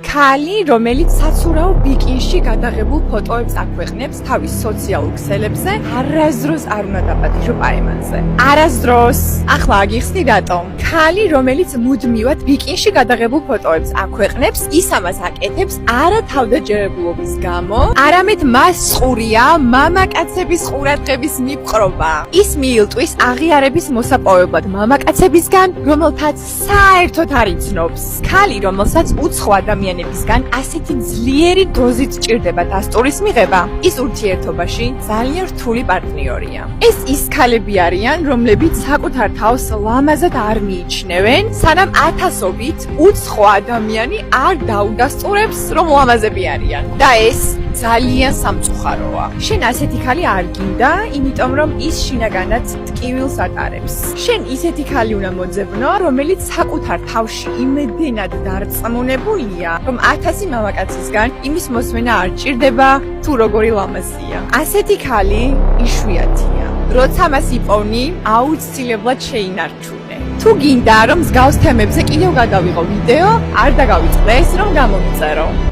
ქალი, რომელიც საცურაო ბიკინში გადაღებულ ფოტოებს აქვეყნებს თავის სოციალურ ქსელებზე, არასდროს არ უნდა დაპატიჟო პაემანზე. არასდროს. ახლა აგიხსნი რატომ? ქალი, რომელიც მუდმივად ბიკინში გადაღებულ ფოტოებს აქვეყნებს, ის ამას აკეთებს არა თავდაჯერებულობის გამო, არამედ მას ყურია მამაკაცების ყურადღების მიპყრობა. ის მიილტვის აღიარების მოსაპოვებლად მამაკაცებისგან, რომელთაც საერთოდ არ იცნობს. ქალი, რომელსაც უცხო ადამიანებისგან ასეთი ძლიერი დოზით სჭირდება დასტურის მიღება, ის ურთიერთობაში ძალიან რთული პარტნიორია. ეს ის ქალები არიან, რომლებიც საკუთარ თავს ლამაზად არ მიიჩნევენ, სანამ ათასობით უცხო ადამიანი არ დაუდასტურებს, რომ ლამაზები არიან. და ეს ძალიან სამწუხაროა. შენ ასეთი ქალი არ გინდა, იმიტომ რომ ის შინაგანად ტკივილს ატარებს. შენ ისეთი ქალი უნდა მოძებნო, რომელიც საკუთარ თავში იმდენად დარწმუნებულია, რომ 1000 მამაკაცისგან იმის მოსმენა არ ჭირდება, თუ როგორი ლამაზია. ასეთი ქალი იშვიათია. როცა მას იპოვნი, აუცილებლად შეინარჩუნე. თუ გინდა, რომ მსგავს თემებზე კიდევ გადავიღო ვიდეო, არ დაგავიწყდეს, რომ გამომიწერო.